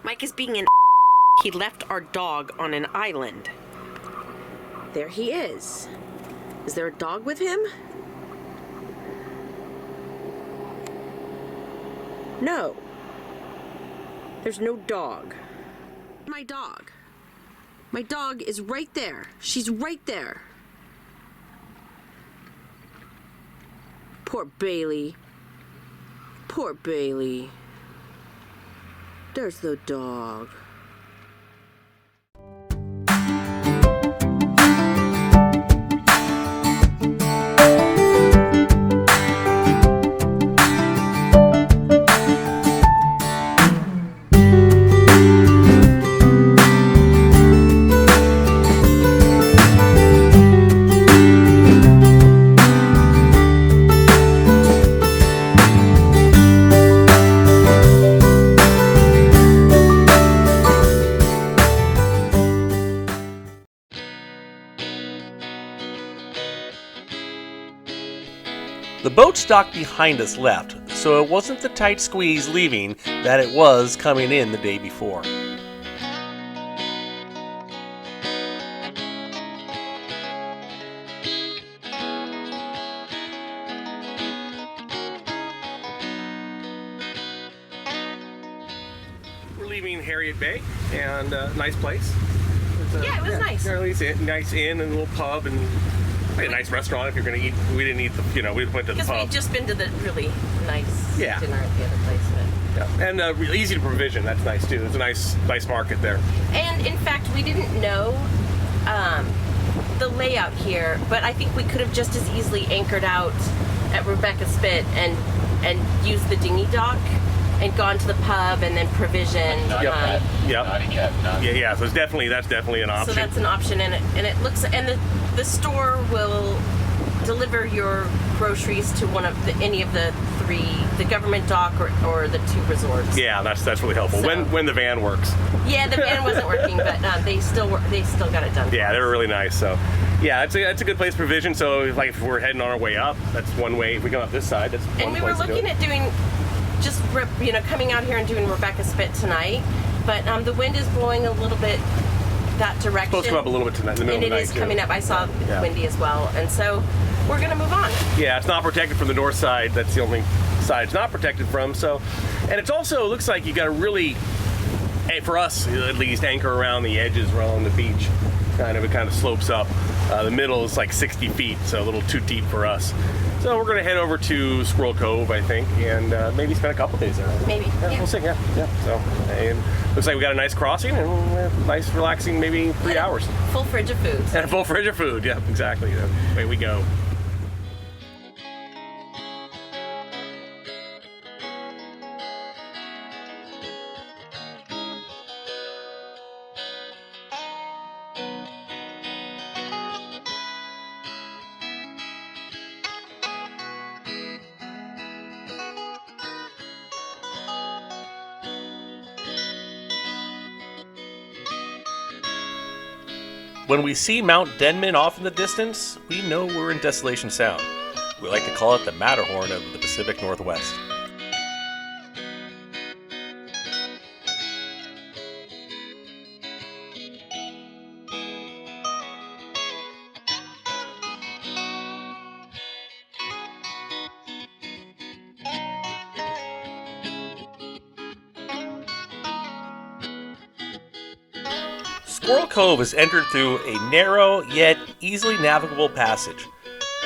Mike is being an He left our dog on an island. There he is. Is there a dog with him? No. There's no dog. My dog. My dog is right there. She's right there. Poor Bailey. Poor Bailey. There's the dog. The boat stock behind us left, so it wasn't the tight squeeze leaving that it was coming in the day before. We're leaving Heriot Bay, and nice place. Yeah, it was nice. Nice inn and a little pub and a nice restaurant if you're going to eat. We didn't eat the, we went to the pub. Because we'd just been to the really nice Yeah. dinner at the other place. But. Yeah. And really easy to provision. That's nice too. There's a nice market there. And in fact, we didn't know the layout here, but I think we could have just as easily anchored out at Rebecca Spit and used the dinghy dock and gone to the pub and then provision. Yeah. So that's definitely an option. So that's an option, and it looks, and the store will deliver your groceries to any of the three, the government dock or the two resorts. Yeah, that's really helpful. So, when the van works. Yeah, the van wasn't working, but they still got it done. Yeah, they were really nice. So, yeah, it's a good place to provision. So, like if we're heading on our way up, that's one way. If we come up this side, that's one place. And we were looking at doing just coming out here and doing Rebecca Spit tonight, but the wind is blowing a little bit that direction. It's supposed to come up a little bit tonight in the middle of the night. And it is coming up. I saw windy as well, and so we're gonna move on. Yeah, it's not protected from the north side. That's the only side it's not protected from. So, and it's also looks like you got to really, for us at least, anchor around the edges around the beach. It kind of slopes up. The middle is like 60 feet, so a little too deep for us. So we're going to head over to Squirrel Cove, I think, and maybe spend a couple days there. Maybe. Yeah. We'll see. Yeah. So, and looks like we got a nice crossing and nice relaxing, maybe 3 hours. Full fridge of food. And a full fridge of food. Yeah, exactly. Away we go. When we see Mount Denman off in the distance, we know we're in Desolation Sound. We like to call it the Matterhorn of the Pacific Northwest. Squirrel Cove is entered through a narrow yet easily navigable passage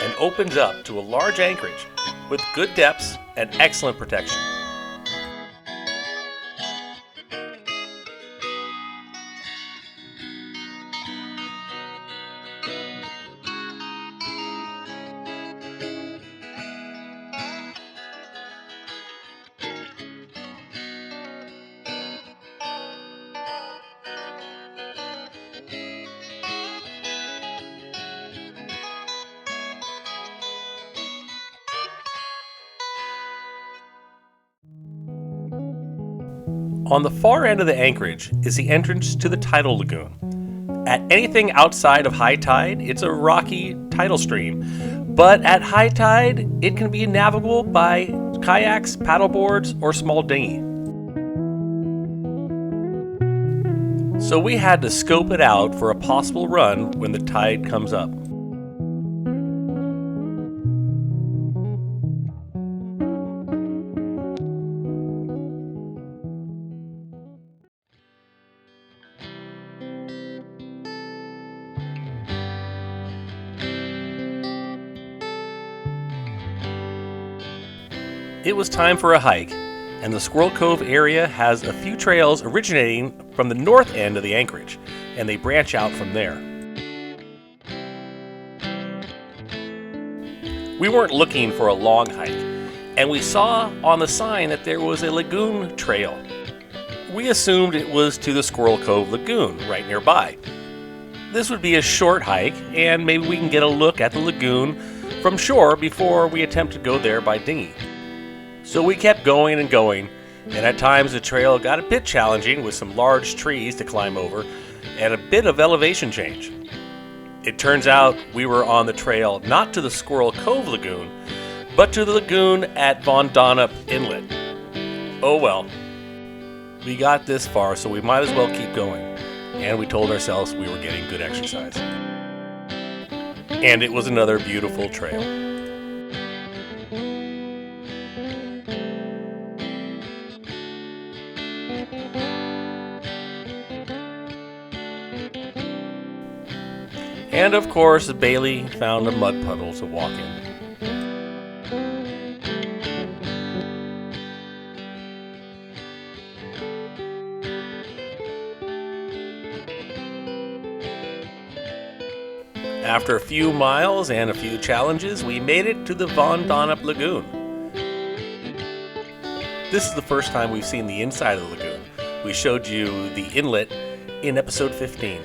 and opens up to a large anchorage with good depths and excellent protection. On the far end of the anchorage is the entrance to the tidal lagoon. At anything outside of high tide, it's a rocky tidal stream, but at high tide, it can be navigable by kayaks, paddleboards, or small dinghy. So we had to scope it out for a possible run when the tide comes up. It was time for a hike, and the Squirrel Cove area has a few trails originating from the north end of the anchorage, and they branch out from there. We weren't looking for a long hike, and we saw on the sign that there was a lagoon trail. We assumed it was to the Squirrel Cove Lagoon right nearby. This would be a short hike, and maybe we can get a look at the lagoon from shore before we attempt to go there by dinghy. So we kept going and going, and at times the trail got a bit challenging with some large trees to climb over and a bit of elevation change. It turns out we were on the trail not to the Squirrel Cove Lagoon, but to the lagoon at Donop Inlet. Oh well. We got this far, so we might as well keep going, and we told ourselves we were getting good exercise. And it was another beautiful trail. And of course, Bailey found a mud puddle to walk in. After a few miles and a few challenges, we made it to the Donop Lagoon. This is the first time we've seen the inside of the lagoon. We showed you the inlet in episode 15.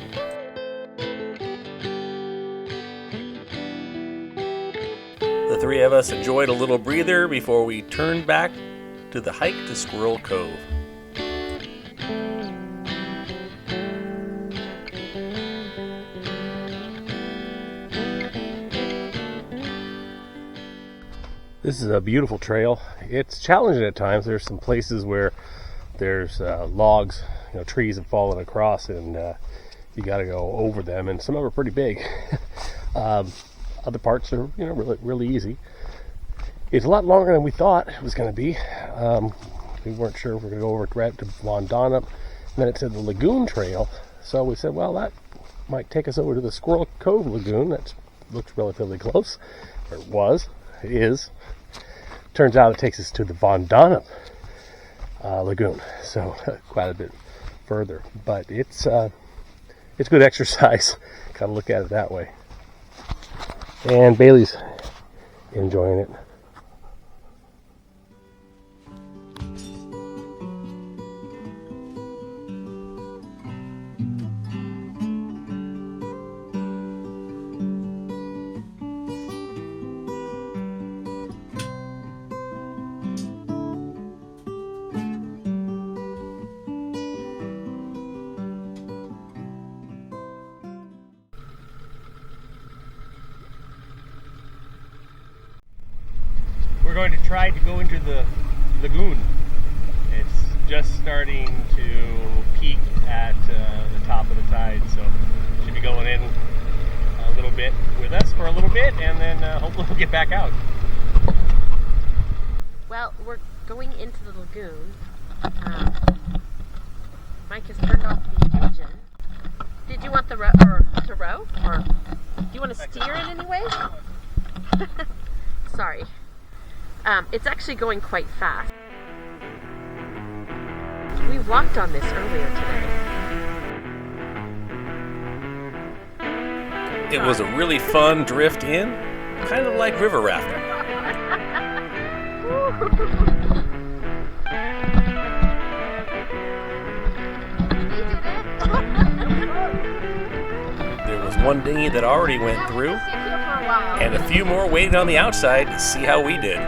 The three of us enjoyed a little breather before we turned back to the hike to Squirrel Cove. This is a beautiful trail. It's challenging at times. There's some places where there's logs, trees have fallen across, and you got to go over them, and some of them are pretty big. Other parts are, really easy. It's a lot longer than we thought it was going to be. We weren't sure if we were going to go over right to Donop. And then it said the Lagoon Trail, so we said, well, that might take us over to the Squirrel Cove Lagoon. That looks relatively close, or it is. Turns out it takes us to the Donop Lagoon, so quite a bit further. But it's good exercise. Kind of look at it that way. And Bailey's enjoying it. We're going to try to go into the lagoon. It's just starting to peak at the top of the tide, so should be going in a little bit with us for a little bit, and then hopefully we'll get back out. Well, we're going into the lagoon. Mike has turned off the engine. Did you want to row? Or do you want to steer in any way? Sorry. It's actually going quite fast. We walked on this earlier today. It was a really fun drift in, kind of like river rafting. There was one dinghy that already went through, and a few more waiting on the outside to see how we did.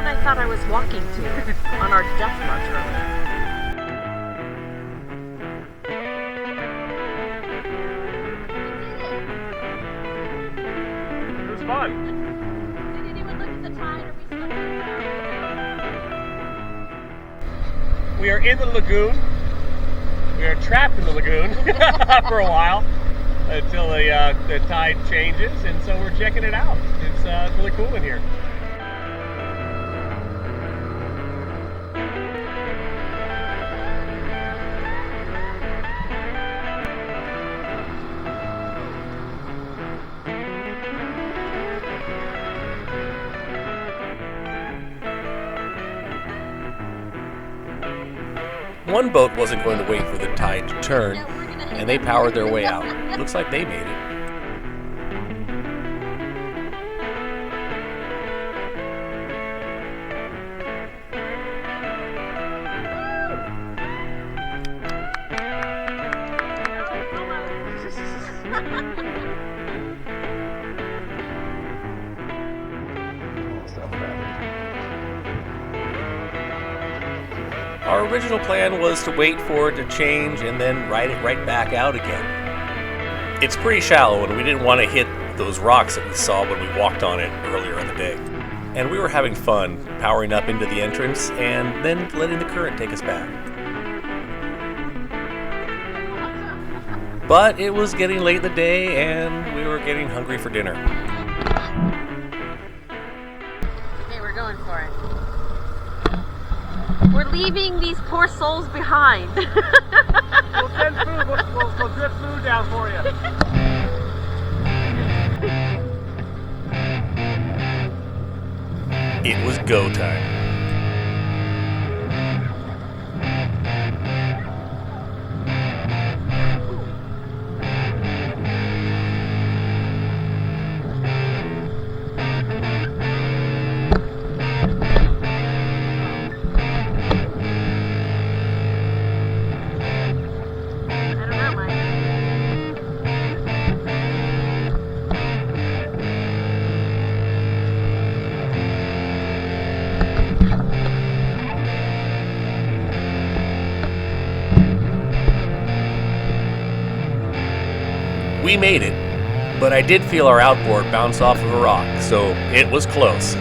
I thought I was walking to on our death march earlier. It was fun. We didn't even look at the tide or we stuck around. We are in the lagoon. We are trapped in the lagoon for a while until the tide changes, and so we're checking it out. It's really cool in here. One boat wasn't going to wait for the tide to turn, and they powered their way out. Looks like they made it. Our original plan was to wait for it to change and then ride it right back out again. It's pretty shallow and we didn't want to hit those rocks that we saw when we walked on it earlier in the day. And we were having fun powering up into the entrance and then letting the current take us back. But it was getting late in the day and we were getting hungry for dinner. Okay, we're going for it. We're leaving these poor souls behind. We'll send food. We'll drip food down for you. It was go time. We made it, but I did feel our outboard bounce off of a rock, so it was close.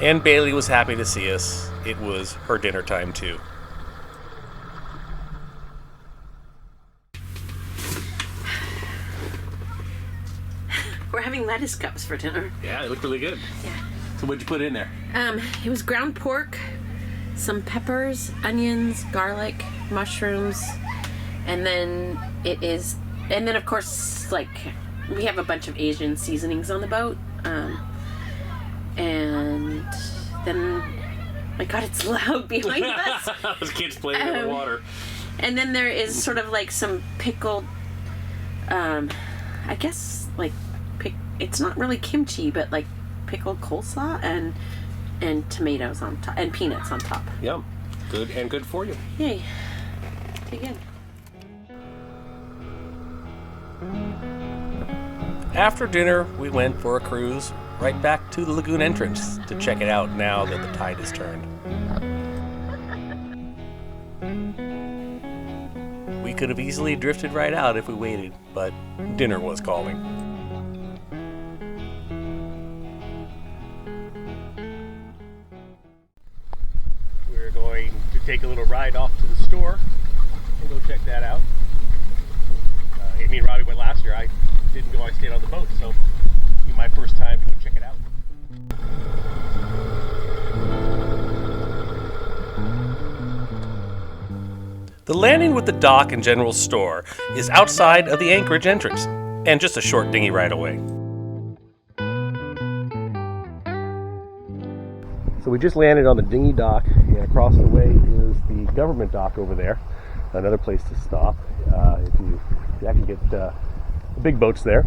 And Bailey was happy to see us. It was her dinner time too. We're having lettuce cups for dinner. Yeah, they look really good. Yeah. So what'd you put in there? It was ground pork, some peppers, onions, garlic, mushrooms, and then of course, like, we have a bunch of Asian seasonings on the boat. And then, my God, it's loud behind us. Those kids playing in the water. And then there is sort of like some pickled, I guess, like, it's not really kimchi, but like pickled coleslaw and tomatoes on top, and peanuts on top. Yum. Good and good for you. Yay. Dig in. After dinner, we went for a cruise right back to the lagoon entrance to check it out now that the tide has turned. We could have easily drifted right out if we waited, but dinner was calling. We're going to take a little ride off to the store and go check that out. Amy and Robbie went last year. I didn't go. I stayed on the boat, so it'll be my first time to go check it out. The landing with the dock and general store is outside of the Anchorage entrance, and just a short dinghy ride away. So we just landed on the dinghy dock, and across the way is the government dock over there. Another place to stop if you actually get the big boats there,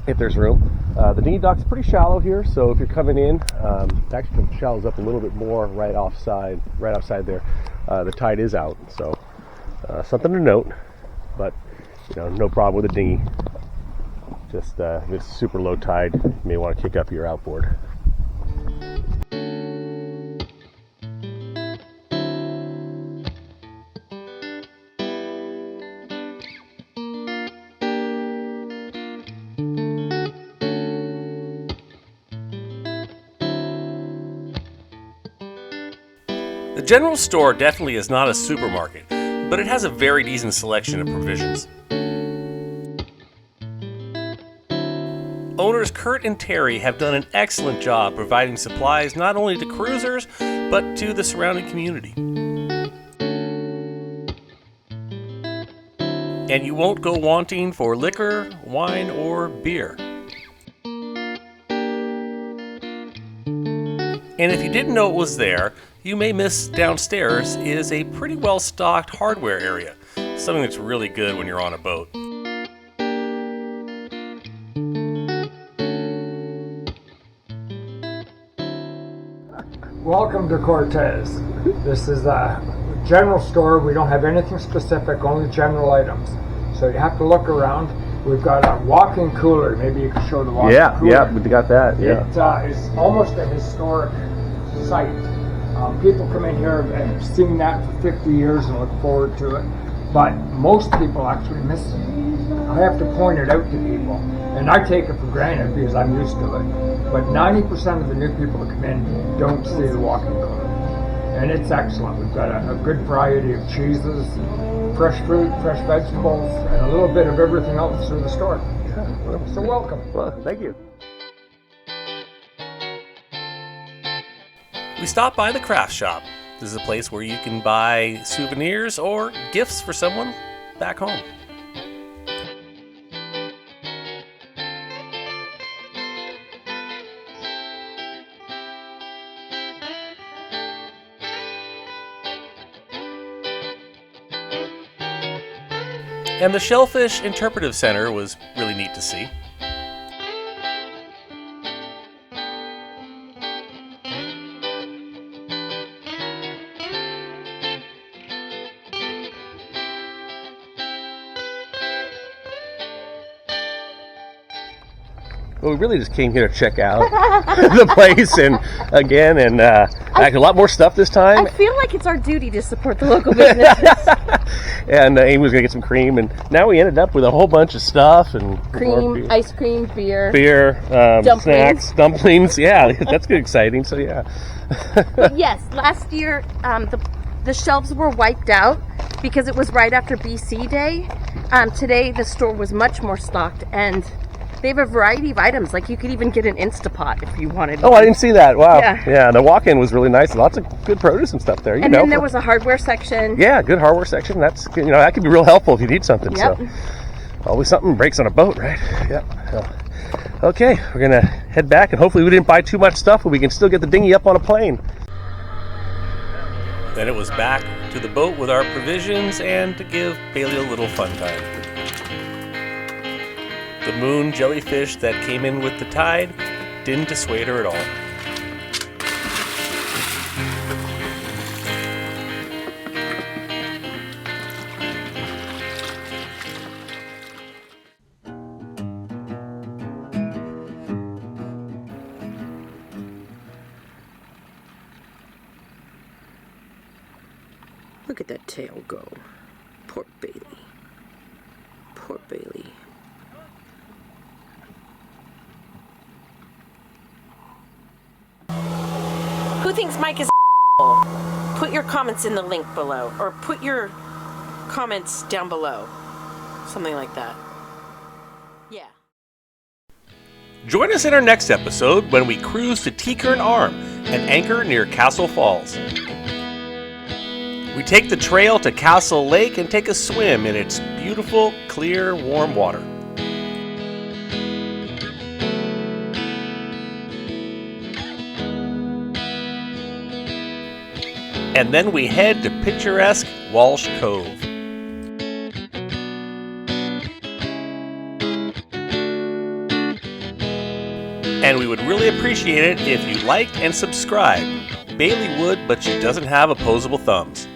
if there's room. The dinghy dock's pretty shallow here, so if you're coming in, it actually shallows up a little bit more right outside there. The tide is out, so something to note. but no problem with a dinghy. Just if it's super low tide, you may want to kick up your outboard. The general store definitely is not a supermarket, but it has a very decent selection of provisions. Owners Kurt and Terry have done an excellent job providing supplies not only to cruisers, but to the surrounding community. And you won't go wanting for liquor, wine, or beer. And if you didn't know it was there, you may miss downstairs is a pretty well-stocked hardware area, something that's really good when you're on a boat. Welcome to Cortez. This is a general store. We don't have anything specific, only general items. So you have to look around. We've got a walk-in cooler. Maybe you can show the walk-in cooler. Yeah, we got that. Yeah. It's almost a historic site. People come in here and have seen that for 50 years and look forward to it. But most people actually miss it. I have to point it out to people. And I take it for granted because I'm used to it. But 90% of the new people that come in don't see the walk-in cooler. And it's excellent. We've got a good variety of cheeses, fresh fruit, fresh vegetables, and a little bit of everything else through the store. So welcome. Well, thank you. We stopped by the craft shop. This is a place where you can buy souvenirs or gifts for someone back home. And the Shellfish Interpretive Center was really neat to see. Well, we really just came here to check out the place and actually a lot more stuff this time. I feel like it's our duty to support the local businesses. And Amy was going to get some cream, and now we ended up with a whole bunch of stuff and Cream, ice cream, beer, dumplings. Snacks, dumplings. Yeah, that's good, exciting. So yeah. But yes, last year the shelves were wiped out because it was right after BC Day. Today the store was much more stocked, and they have a variety of items. Like you could even get an Instapot if you wanted. Oh, I didn't see that. Wow. Yeah. The walk-in was really nice. Lots of good produce and stuff there. And then there was a hardware section. Yeah, good hardware section. That's good. That could be real helpful if you need something. Yep. So always something breaks on a boat, right? Yep. So, okay, we're gonna head back, and hopefully we didn't buy too much stuff, but we can still get the dinghy up on a plane. Then it was back to the boat with our provisions and to give Bailey a little fun time. The moon jellyfish that came in with the tide didn't dissuade her at all. Look at that tail go. Poor Bailey. Poor Bailey. Who thinks Mike is a Put your comments in the link below, or put your comments down below. Something like that. Yeah. Join us in our next episode when we cruise to Teakern Arm and anchor near Castle Falls. We take the trail to Castle Lake and take a swim in its beautiful, clear, warm water. And then we head to picturesque Walsh Cove. And we would really appreciate it if you liked and subscribed. Bailey would, but she doesn't have opposable thumbs.